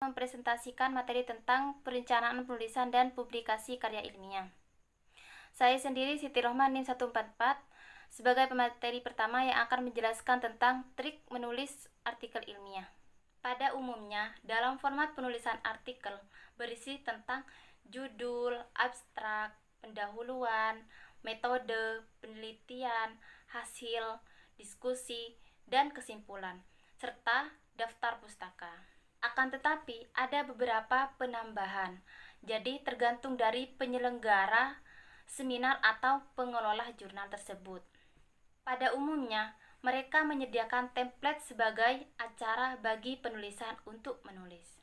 Mempresentasikan materi tentang perencanaan penulisan dan publikasi karya ilmiah. Saya sendiri Siti Rohman NIM 144 sebagai pemateri pertama yang akan menjelaskan tentang trik menulis artikel ilmiah. Pada umumnya, dalam format penulisan artikel berisi tentang judul, abstrak, pendahuluan, metode, penelitian, hasil, diskusi, dan kesimpulan, serta daftar pustaka. Akan tetapi, ada beberapa penambahan, jadi tergantung dari penyelenggara seminar atau pengelola jurnal tersebut. Pada umumnya, mereka menyediakan template sebagai acara bagi penulisan untuk menulis.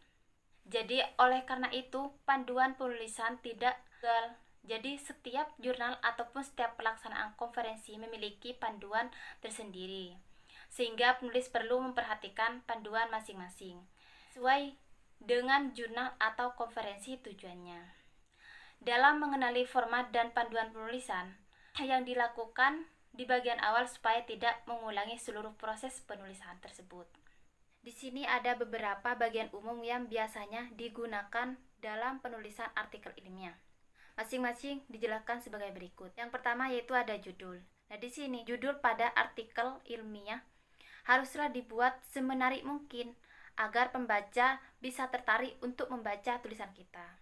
Jadi, oleh karena itu, panduan penulisan tidak gagal. Jadi, setiap jurnal ataupun setiap pelaksanaan konferensi memiliki panduan tersendiri, sehingga penulis perlu memperhatikan panduan masing-masing sesuai dengan jurnal atau konferensi tujuannya. Dalam mengenali format dan panduan penulisan yang dilakukan di bagian awal supaya tidak mengulangi seluruh proses penulisan tersebut. Di sini ada beberapa bagian umum yang biasanya digunakan dalam penulisan artikel ilmiah. Masing-masing dijelaskan sebagai berikut. Yang pertama yaitu ada judul. Nah, di sini judul pada artikel ilmiah haruslah dibuat semenarik mungkin agar pembaca bisa tertarik untuk membaca tulisan kita.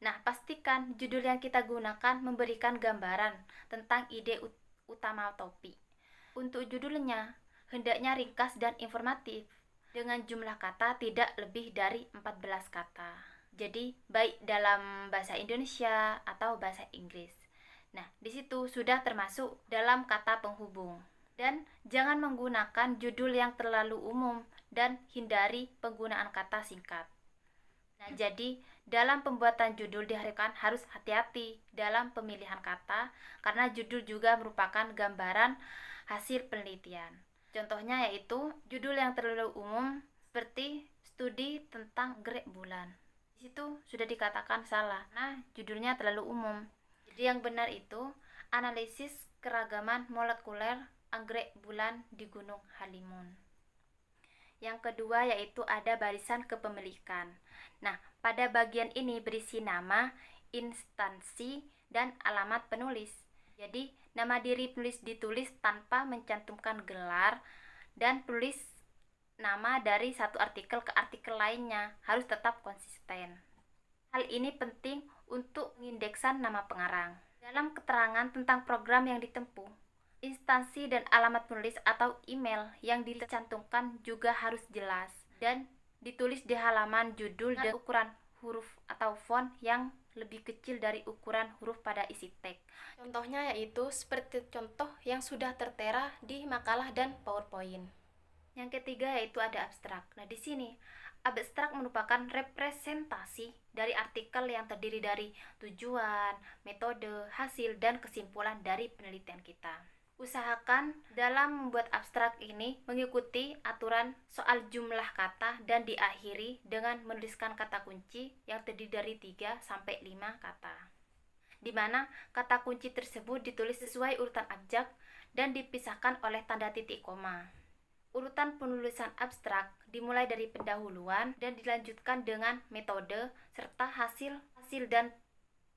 Nah, pastikan judul yang kita gunakan memberikan gambaran tentang ide utama topik. Untuk judulnya, hendaknya ringkas dan informatif, dengan jumlah kata tidak lebih dari 14 kata. Jadi, baik dalam bahasa Indonesia atau bahasa Inggris. Nah, di situ sudah termasuk dalam kata penghubung. Dan jangan menggunakan judul yang terlalu umum dan hindari penggunaan kata singkat. Nah, jadi dalam pembuatan judul diharapkan harus hati-hati dalam pemilihan kata karena judul juga merupakan gambaran hasil penelitian. Contohnya yaitu judul yang terlalu umum seperti studi tentang gerak bulan. Di situ sudah dikatakan salah. Nah, judulnya terlalu umum. Jadi yang benar itu analisis keragaman molekuler anggrek bulan di Gunung Halimun. Yang kedua yaitu ada barisan kepemilikan. Nah, pada bagian ini berisi nama, instansi, dan alamat penulis. Jadi, nama diri penulis ditulis tanpa mencantumkan gelar dan tulis nama dari satu artikel ke artikel lainnya harus tetap konsisten. Hal ini penting untuk mengindeksan nama pengarang. Dalam keterangan tentang program yang ditempuh, instansi dan alamat penulis atau email yang dicantumkan juga harus jelas dan ditulis di halaman judul dengan ukuran huruf atau font yang lebih kecil dari ukuran huruf pada isi teks. Contohnya yaitu seperti contoh yang sudah tertera di makalah dan PowerPoint. Yang ketiga yaitu ada abstrak. Nah, di sini abstrak merupakan representasi dari artikel yang terdiri dari tujuan, metode, hasil, dan kesimpulan dari penelitian kita. Usahakan dalam membuat abstrak ini mengikuti aturan soal jumlah kata dan diakhiri dengan menuliskan kata kunci yang terdiri dari 3 sampai 5 kata. Di mana kata kunci tersebut ditulis sesuai urutan abjad dan dipisahkan oleh tanda titik koma. Urutan penulisan abstrak dimulai dari pendahuluan dan dilanjutkan dengan metode serta hasil dan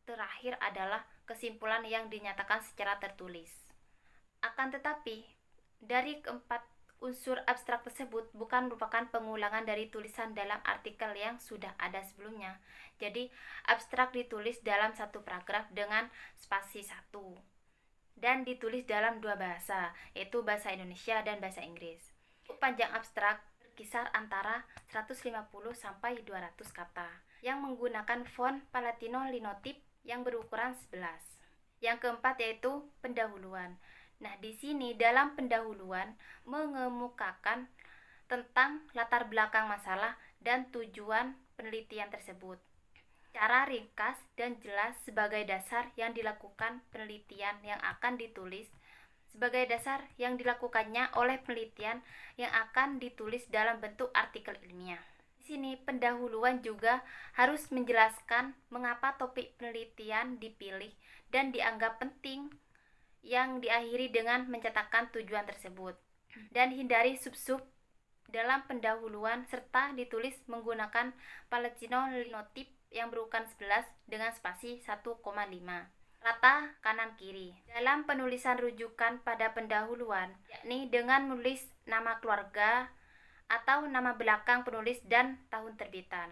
terakhir adalah kesimpulan yang dinyatakan secara tertulis. Akan tetapi, dari keempat unsur abstrak tersebut bukan merupakan pengulangan dari tulisan dalam artikel yang sudah ada sebelumnya. Jadi, abstrak ditulis dalam satu paragraf dengan spasi 1 dan ditulis dalam dua bahasa, yaitu bahasa Indonesia dan bahasa Inggris. Panjang abstrak berkisar antara 150 sampai 200 kata yang menggunakan font Palatino Linotype yang berukuran 11. Yang keempat yaitu pendahuluan. Nah, di sini dalam pendahuluan mengemukakan tentang latar belakang masalah dan tujuan penelitian tersebut. Cara ringkas dan jelas sebagai dasar yang dilakukan penelitian yang akan ditulis, sebagai dasar yang dilakukannya oleh penelitian yang akan ditulis dalam bentuk artikel ilmiah. Di sini pendahuluan juga harus menjelaskan mengapa topik penelitian dipilih dan dianggap penting, yang diakhiri dengan mencatatkan tujuan tersebut dan hindari sub-sub dalam pendahuluan serta ditulis menggunakan Palatino linotip yang berukuran 11 dengan spasi 1,5. Rata kanan kiri. Dalam penulisan rujukan pada pendahuluan, yakni dengan menulis nama keluarga atau nama belakang penulis dan tahun terbitan,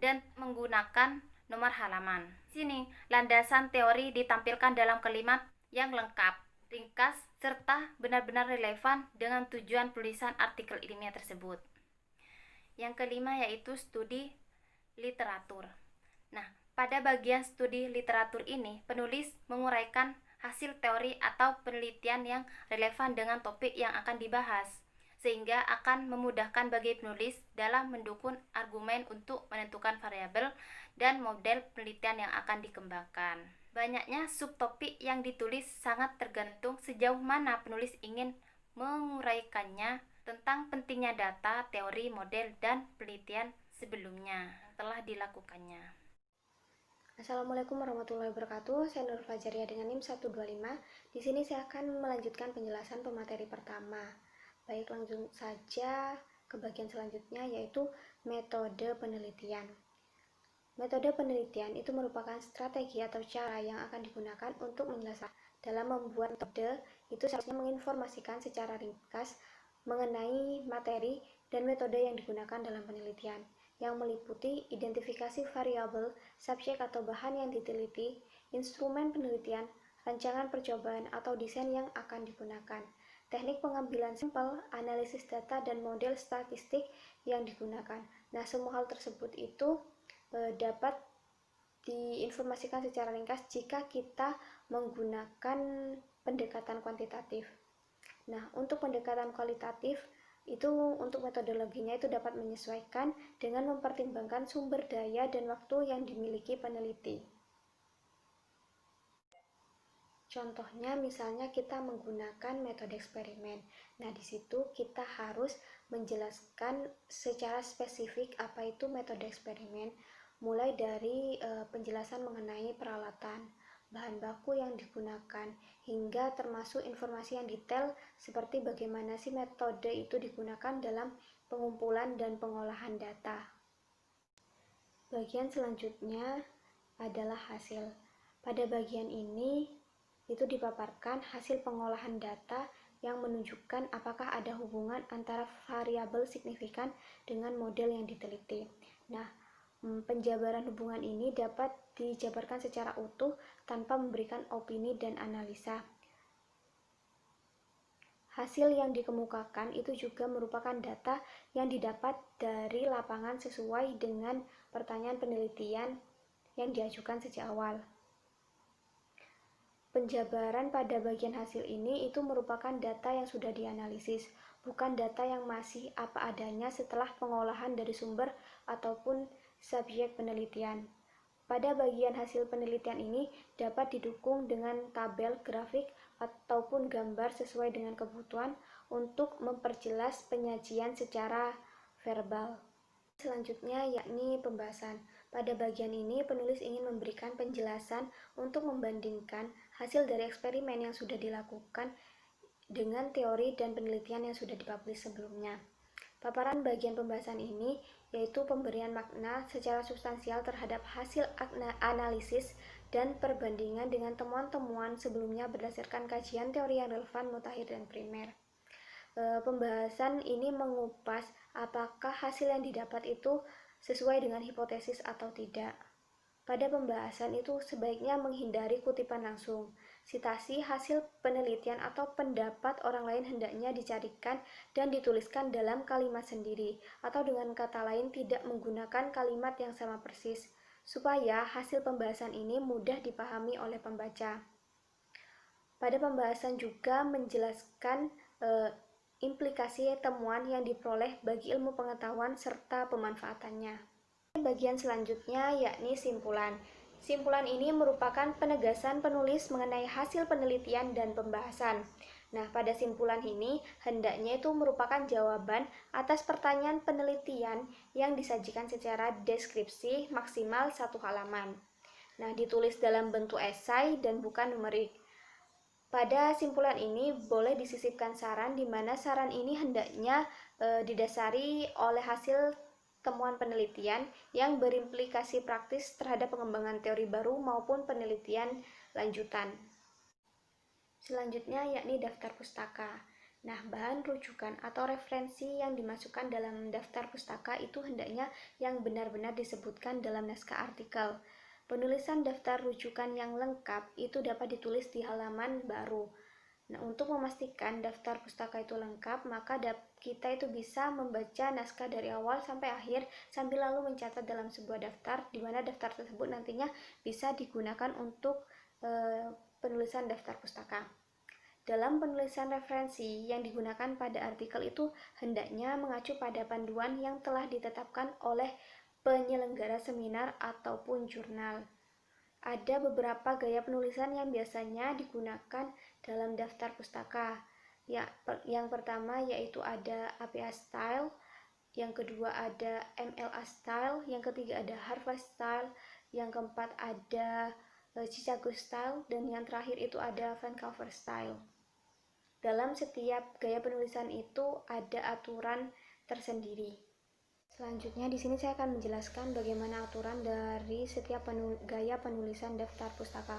dan menggunakan nomor halaman. Sini, landasan teori ditampilkan dalam kalimat yang lengkap, ringkas, serta benar-benar relevan dengan tujuan penulisan artikel ilmiah tersebut. Yang kelima yaitu studi literatur. Nah, pada bagian studi literatur ini, penulis menguraikan hasil teori atau penelitian yang relevan dengan topik yang akan dibahas, sehingga akan memudahkan bagi penulis dalam mendukung argumen untuk menentukan variabel dan model penelitian yang akan dikembangkan. Banyaknya subtopik yang ditulis sangat tergantung sejauh mana penulis ingin menguraikannya tentang pentingnya data, teori, model, dan penelitian sebelumnya yang telah dilakukannya. Assalamualaikum warahmatullahi wabarakatuh. Saya Nur Fajaria dengan NIM 125. Di sini saya akan melanjutkan penjelasan pemateri pertama. Baik, langsung saja ke bagian selanjutnya, yaitu metode penelitian. Metode penelitian itu merupakan strategi atau cara yang akan digunakan untuk menjelaskan. Dalam membuat metode, itu seharusnya menginformasikan secara ringkas mengenai materi dan metode yang digunakan dalam penelitian, yang meliputi identifikasi variabel, subjek atau bahan yang diteliti, instrumen penelitian, rancangan percobaan atau desain yang akan digunakan, teknik pengambilan sampel, analisis data, dan model statistik yang digunakan. Nah, semua hal tersebut itu dapat diinformasikan secara ringkas jika kita menggunakan pendekatan kuantitatif. Nah, untuk pendekatan kualitatif, itu untuk metodologinya itu dapat menyesuaikan dengan mempertimbangkan sumber daya dan waktu yang dimiliki peneliti. Contohnya misalnya kita menggunakan metode eksperimen. Nah, di situ kita harus menjelaskan secara spesifik apa itu metode eksperimen, mulai dari penjelasan mengenai peralatan, bahan baku yang digunakan, hingga termasuk informasi yang detail seperti bagaimana sih metode itu digunakan dalam pengumpulan dan pengolahan data. Bagian selanjutnya adalah hasil. Pada bagian ini itu dipaparkan hasil pengolahan data yang menunjukkan apakah ada hubungan antara variabel signifikan dengan model yang diteliti. Nah, penjabaran hubungan ini dapat dijabarkan secara utuh tanpa memberikan opini dan analisa. Hasil yang dikemukakan itu juga merupakan data yang didapat dari lapangan sesuai dengan pertanyaan penelitian yang diajukan sejak awal. Penjabaran pada bagian hasil ini itu merupakan data yang sudah dianalisis, bukan data yang masih apa adanya setelah pengolahan dari sumber ataupun subjek penelitian. Pada bagian hasil penelitian ini dapat didukung dengan tabel, grafik, ataupun gambar sesuai dengan kebutuhan untuk memperjelas penyajian secara verbal. Selanjutnya yakni pembahasan. Pada bagian ini penulis ingin memberikan penjelasan untuk membandingkan hasil dari eksperimen yang sudah dilakukan dengan teori dan penelitian yang sudah dipublish sebelumnya. Paparan bagian pembahasan ini yaitu pemberian makna secara substansial terhadap hasil analisis dan perbandingan dengan temuan-temuan sebelumnya berdasarkan kajian teori yang relevan, mutakhir, dan primer. Pembahasan ini mengupas apakah hasil yang didapat itu sesuai dengan hipotesis atau tidak. Pada pembahasan itu sebaiknya menghindari kutipan langsung. Sitasi hasil penelitian atau pendapat orang lain hendaknya dicarikan dan dituliskan dalam kalimat sendiri, atau dengan kata lain tidak menggunakan kalimat yang sama persis, supaya hasil pembahasan ini mudah dipahami oleh pembaca. Pada pembahasan juga menjelaskan implikasi temuan yang diperoleh bagi ilmu pengetahuan serta pemanfaatannya. Bagian selanjutnya yakni simpulan. Simpulan ini merupakan penegasan penulis mengenai hasil penelitian dan pembahasan. Nah, pada simpulan ini hendaknya itu merupakan jawaban atas pertanyaan penelitian yang disajikan secara deskripsi maksimal 1 halaman. Nah, ditulis dalam bentuk esai dan bukan numerik. Pada simpulan ini boleh disisipkan saran di mana saran ini hendaknya didasari oleh hasil temuan penelitian yang berimplikasi praktis terhadap pengembangan teori baru maupun penelitian lanjutan. Selanjutnya yakni daftar pustaka. Nah, bahan rujukan atau referensi yang dimasukkan dalam daftar pustaka itu hendaknya yang benar-benar disebutkan dalam naskah artikel. Penulisan daftar rujukan yang lengkap itu dapat ditulis di halaman baru. Nah, untuk memastikan daftar pustaka itu lengkap, maka kita itu bisa membaca naskah dari awal sampai akhir sambil lalu mencatat dalam sebuah daftar, di mana daftar tersebut nantinya bisa digunakan untuk penulisan daftar pustaka. Dalam penulisan referensi yang digunakan pada artikel itu hendaknya mengacu pada panduan yang telah ditetapkan oleh penyelenggara seminar ataupun jurnal. Ada beberapa gaya penulisan yang biasanya digunakan dalam daftar pustaka. Yang pertama yaitu ada APA style, yang kedua ada MLA style, yang ketiga ada Harvard style, yang keempat ada Chicago style, dan yang terakhir itu ada Vancouver style. Dalam setiap gaya penulisan itu ada aturan tersendiri. Selanjutnya di sini saya akan menjelaskan bagaimana aturan dari setiap gaya penulisan daftar pustaka.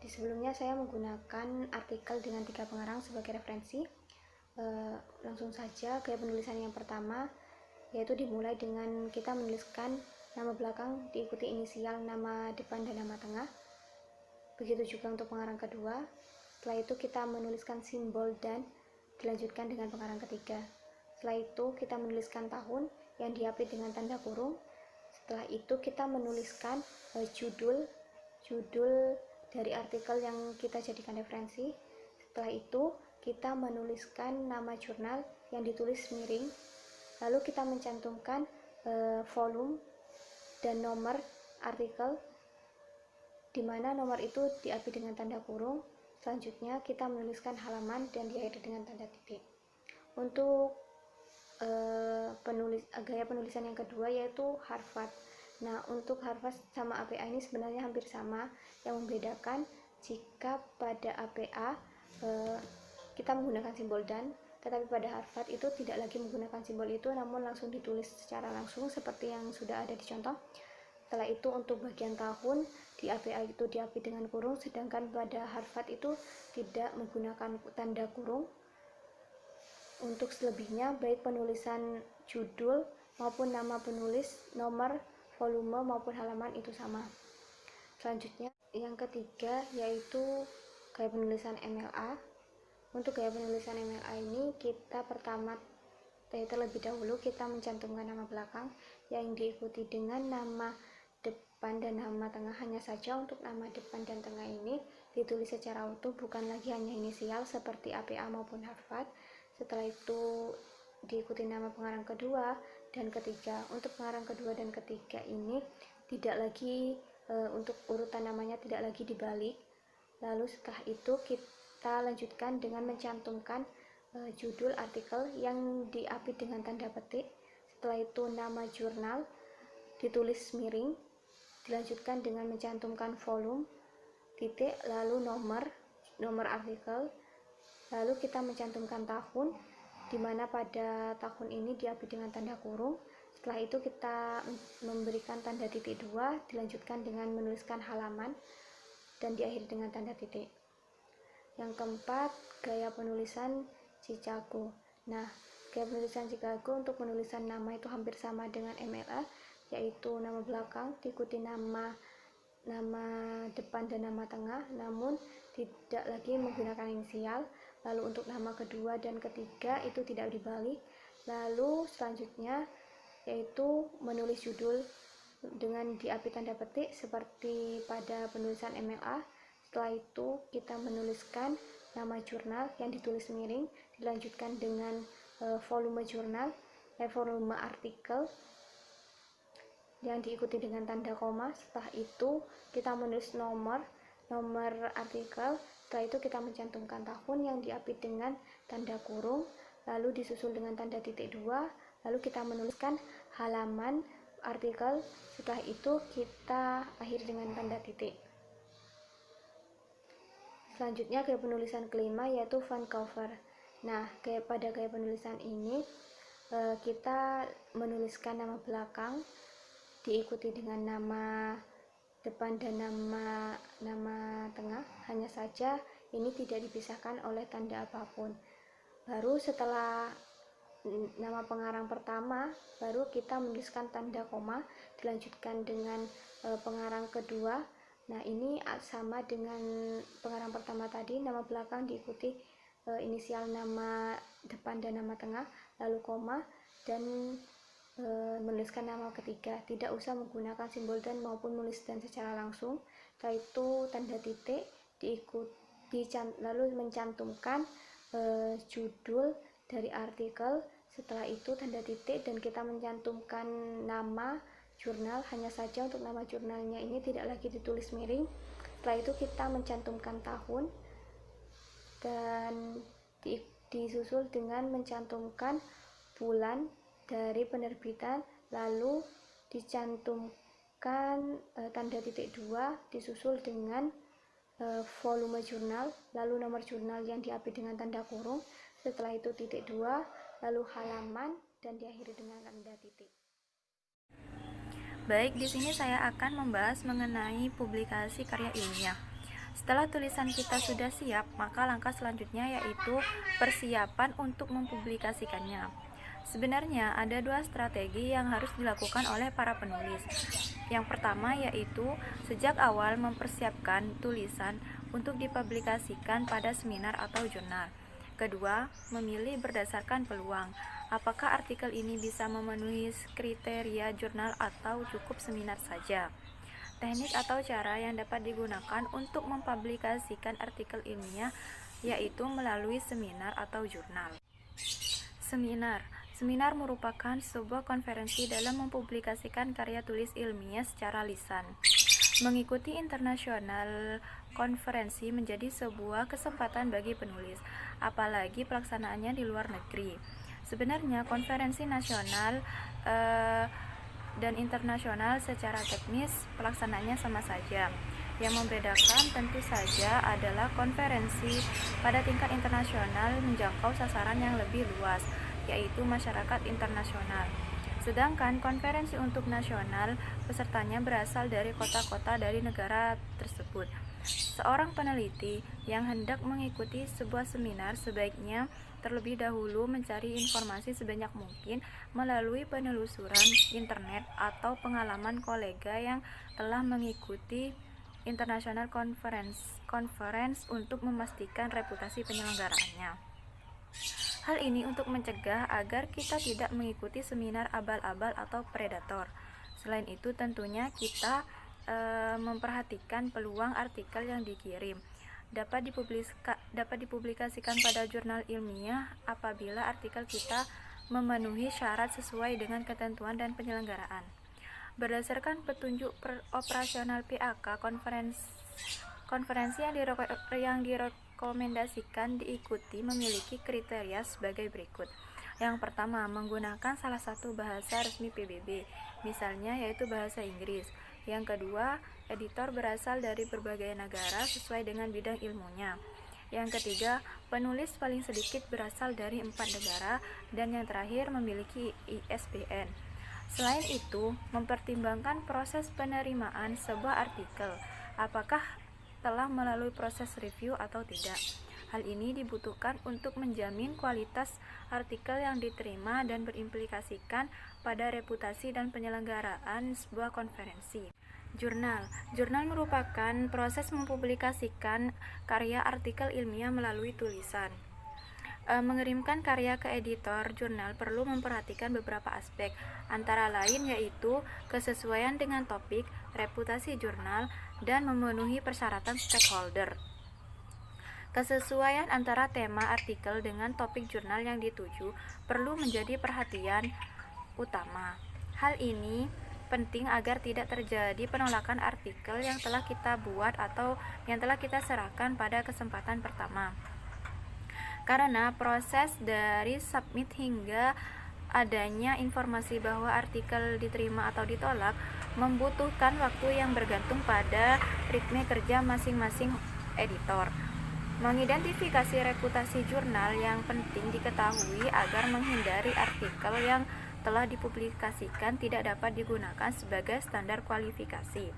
Di sebelumnya saya menggunakan artikel dengan 3 pengarang sebagai referensi. Langsung saja gaya penulisan yang pertama yaitu dimulai dengan kita menuliskan nama belakang diikuti inisial nama depan dan nama tengah. Begitu juga untuk pengarang kedua. Setelah itu kita menuliskan simbol dan dilanjutkan dengan pengarang ketiga. Setelah itu kita menuliskan tahun yang diapit dengan tanda kurung. Setelah itu kita menuliskan judul dari artikel yang kita jadikan referensi. Setelah itu kita menuliskan nama jurnal yang ditulis miring. Lalu kita mencantumkan volume dan nomor artikel, di mana nomor itu diapit dengan tanda kurung. Selanjutnya kita menuliskan halaman dan diakhiri dengan tanda titik. Untuk gaya penulisan yang kedua yaitu Harvard. Nah, untuk Harvard sama APA ini sebenarnya hampir sama. Yang membedakan jika pada APA kita menggunakan simbol dan, tetapi pada Harvard itu tidak lagi menggunakan simbol itu, namun langsung ditulis secara langsung seperti yang sudah ada di contoh. Setelah itu untuk bagian tahun di APA itu diapit dengan kurung, sedangkan pada Harvard itu tidak menggunakan tanda kurung. Untuk selebihnya, baik penulisan judul maupun nama penulis, nomor, volume maupun halaman itu sama. Selanjutnya, yang ketiga yaitu gaya penulisan MLA. Untuk gaya penulisan MLA ini kita pertama terlebih dahulu kita mencantumkan nama belakang yang diikuti dengan nama depan dan nama tengah. Hanya saja untuk nama depan dan tengah ini ditulis secara utuh, bukan lagi hanya inisial seperti APA maupun Harvard. Setelah itu diikuti nama pengarang kedua dan ketiga. Untuk pengarang kedua dan ketiga ini tidak lagi untuk urutan namanya tidak lagi dibalik. Lalu setelah itu kita lanjutkan dengan mencantumkan judul artikel yang diapit dengan tanda petik. Setelah itu nama jurnal ditulis miring, dilanjutkan dengan mencantumkan volume, titik, lalu nomor artikel. Lalu kita mencantumkan tahun, di mana pada tahun ini diapit dengan tanda kurung. Setelah itu kita memberikan tanda titik 2, dilanjutkan dengan menuliskan halaman, dan diakhiri dengan tanda titik. Yang keempat, gaya penulisan Chicago. Nah, gaya penulisan Chicago untuk penulisan nama itu hampir sama dengan MLA, yaitu nama belakang diikuti nama depan dan nama tengah, namun tidak lagi menggunakan inisial. Lalu untuk nama kedua dan ketiga itu tidak dibalik. Lalu selanjutnya yaitu menulis judul dengan diapit tanda petik seperti pada penulisan MLA. Setelah itu kita menuliskan nama jurnal yang ditulis miring, dilanjutkan dengan volume jurnal, volume artikel yang diikuti dengan tanda koma. Setelah itu kita menulis nomor artikel. Setelah itu kita mencantumkan tahun yang diapit dengan tanda kurung, lalu disusul dengan tanda titik 2, lalu kita menuliskan halaman artikel. Setelah itu kita akhiri dengan tanda titik. Selanjutnya gaya penulisan kelima yaitu font cover. Nah, pada gaya penulisan ini kita menuliskan nama belakang diikuti dengan nama depan dan nama tengah. Hanya saja ini tidak dipisahkan oleh tanda apapun. Baru setelah nama pengarang pertama, baru kita menuliskan tanda koma, dilanjutkan dengan pengarang kedua. Nah, ini sama dengan pengarang pertama tadi, nama belakang diikuti inisial nama depan dan nama tengah, lalu koma, dan menuliskan nama ketiga. Tidak usah menggunakan simbol dan maupun menulis dan secara langsung. Setelah itu tanda titik lalu mencantumkan judul dari artikel. Setelah itu tanda titik dan kita mencantumkan nama jurnal. Hanya saja untuk nama jurnalnya ini tidak lagi ditulis miring. Setelah itu kita mencantumkan tahun dan disusul dengan mencantumkan bulan dari penerbitan, lalu dicantumkan tanda titik 2 disusul dengan volume jurnal, lalu nomor jurnal yang diapit dengan tanda kurung. Setelah itu titik 2, lalu halaman, dan diakhiri dengan tanda titik. Baik, di sini saya akan membahas mengenai publikasi karya ilmiah. Setelah tulisan kita sudah siap, maka langkah selanjutnya yaitu persiapan untuk mempublikasikannya. Sebenarnya ada dua strategi yang harus dilakukan oleh para penulis. Yang pertama yaitu sejak awal mempersiapkan tulisan untuk dipublikasikan pada seminar atau jurnal. Kedua, memilih berdasarkan peluang. Apakah artikel ini bisa memenuhi kriteria jurnal atau cukup seminar saja? Teknik atau cara yang dapat digunakan untuk mempublikasikan artikel ilmiah yaitu melalui seminar atau jurnal. Seminar merupakan sebuah konferensi dalam mempublikasikan karya tulis ilmiah secara lisan. Mengikuti internasional konferensi menjadi sebuah kesempatan bagi penulis, apalagi pelaksanaannya di luar negeri. Sebenarnya konferensi nasional dan internasional secara teknis pelaksanaannya sama saja. Yang membedakan tentu saja adalah konferensi pada tingkat internasional menjangkau sasaran yang lebih luas, yaitu masyarakat internasional. Sedangkan konferensi untuk nasional, pesertanya berasal dari kota-kota dari negara tersebut. Seorang peneliti yang hendak mengikuti sebuah seminar sebaiknya terlebih dahulu mencari informasi sebanyak mungkin melalui penelusuran internet atau pengalaman kolega yang telah mengikuti international conference untuk memastikan reputasi penyelenggaraannya. Hal ini untuk mencegah agar kita tidak mengikuti seminar abal-abal atau predator. Selain itu tentunya kita memperhatikan peluang artikel yang dikirim. Dapat dipublikasikan pada jurnal ilmiah apabila artikel kita memenuhi syarat sesuai dengan ketentuan dan penyelenggaraan. Berdasarkan petunjuk operasional PAK, konferensi yang direkomendasikan diikuti memiliki kriteria sebagai berikut. Yang pertama, menggunakan salah satu bahasa resmi PBB, misalnya yaitu bahasa Inggris. Yang kedua, editor berasal dari berbagai negara sesuai dengan bidang ilmunya. Yang ketiga, penulis paling sedikit berasal dari 4 negara. Dan yang terakhir, memiliki ISBN. Selain itu, mempertimbangkan proses penerimaan sebuah artikel, apakah telah melalui proses review atau tidak. Hal ini dibutuhkan untuk menjamin kualitas artikel yang diterima dan berimplikasikan pada reputasi dan penyelenggaraan sebuah konferensi. Jurnal merupakan proses mempublikasikan karya artikel ilmiah melalui tulisan. Mengirimkan karya ke editor jurnal perlu memperhatikan beberapa aspek, antara lain yaitu kesesuaian dengan topik, reputasi jurnal, dan memenuhi persyaratan stakeholder. Kesesuaian antara tema artikel dengan topik jurnal yang dituju perlu menjadi perhatian utama. Hal ini penting agar tidak terjadi penolakan artikel yang telah kita buat atau yang telah kita serahkan pada kesempatan pertama. Karena proses dari submit hingga adanya informasi bahwa artikel diterima atau ditolak membutuhkan waktu yang bergantung pada ritme kerja masing-masing editor. Mengidentifikasi reputasi jurnal yang penting diketahui agar menghindari artikel yang telah dipublikasikan tidak dapat digunakan sebagai standar kualifikasi.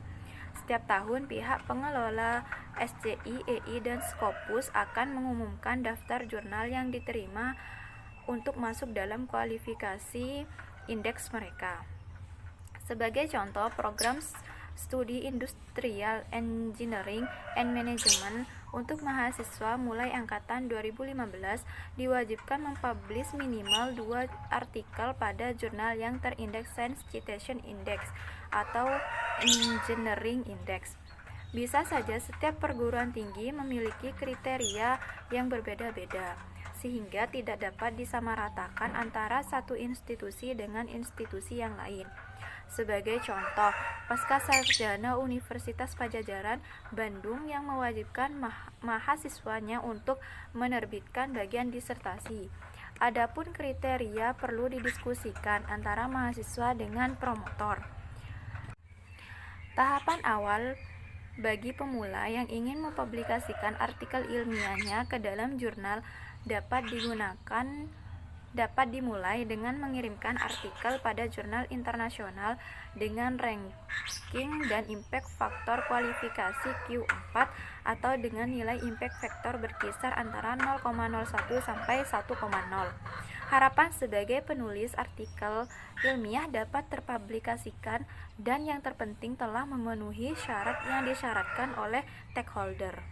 Setiap tahun, pihak pengelola SCI, EI, dan Scopus akan mengumumkan daftar jurnal yang diterima untuk masuk dalam kualifikasi indeks mereka. Sebagai contoh, program studi Industrial Engineering and Management untuk mahasiswa mulai angkatan 2015 diwajibkan mempublish minimal 2 artikel pada jurnal yang terindeks Science Citation Index atau Engineering Index. Bisa saja setiap perguruan tinggi memiliki kriteria yang berbeda-beda, sehingga tidak dapat disamaratakan antara satu institusi dengan institusi yang lain. Sebagai contoh, Pascasarjana Universitas Padjadjaran Bandung yang mewajibkan mahasiswanya untuk menerbitkan bagian disertasi. Adapun kriteria perlu didiskusikan antara mahasiswa dengan promotor. Tahapan awal bagi pemula yang ingin mempublikasikan artikel ilmiahnya ke dalam jurnal dapat dimulai dengan mengirimkan artikel pada jurnal internasional dengan ranking dan impact factor kualifikasi Q4 atau dengan nilai impact factor berkisar antara 0,01 sampai 1,0. Harapan sebagai penulis artikel ilmiah dapat terpublikasikan dan yang terpenting telah memenuhi syarat yang disyaratkan oleh stakeholder.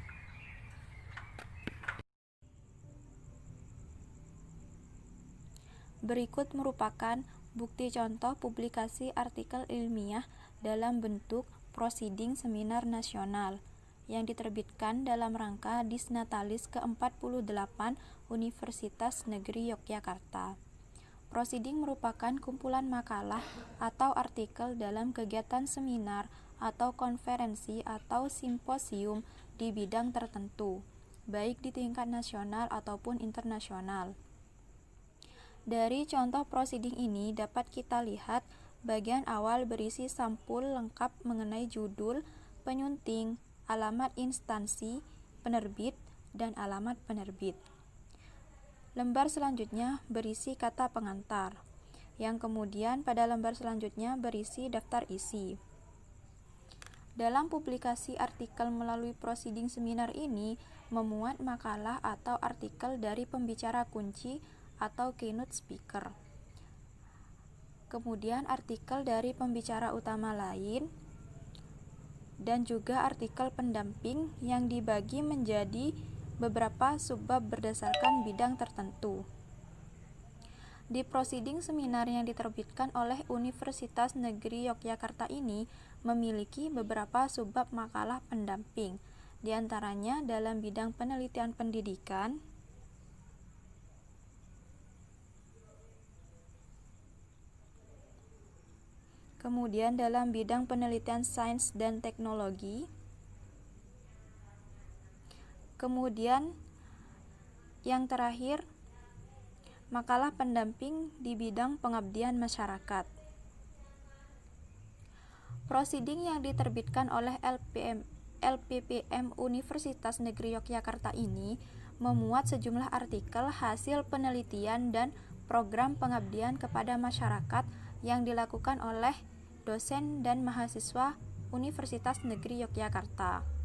Berikut merupakan bukti contoh publikasi artikel ilmiah dalam bentuk prosiding seminar nasional yang diterbitkan dalam rangka Disnatalis ke-48 Universitas Negeri Yogyakarta. Prosiding merupakan kumpulan makalah atau artikel dalam kegiatan seminar atau konferensi atau simposium di bidang tertentu, baik di tingkat nasional ataupun internasional. Dari contoh prosiding ini dapat kita lihat bagian awal berisi sampul lengkap mengenai judul, penyunting, alamat instansi, penerbit, dan alamat penerbit. Lembar selanjutnya berisi kata pengantar, yang kemudian pada lembar selanjutnya berisi daftar isi. Dalam publikasi artikel melalui prosiding seminar ini memuat makalah atau artikel dari pembicara kunci atau keynote speaker. Kemudian artikel dari pembicara utama lain dan juga artikel pendamping yang dibagi menjadi beberapa subbab berdasarkan bidang tertentu. Di prosiding seminar yang diterbitkan oleh Universitas Negeri Yogyakarta ini memiliki beberapa subbab makalah pendamping, di antaranya dalam bidang penelitian pendidikan, kemudian dalam bidang penelitian sains dan teknologi, kemudian yang terakhir makalah pendamping di bidang pengabdian masyarakat. Prosiding yang diterbitkan oleh LPPM Universitas Negeri Yogyakarta ini memuat sejumlah artikel hasil penelitian dan program pengabdian kepada masyarakat yang dilakukan oleh dosen dan mahasiswa Universitas Negeri Yogyakarta.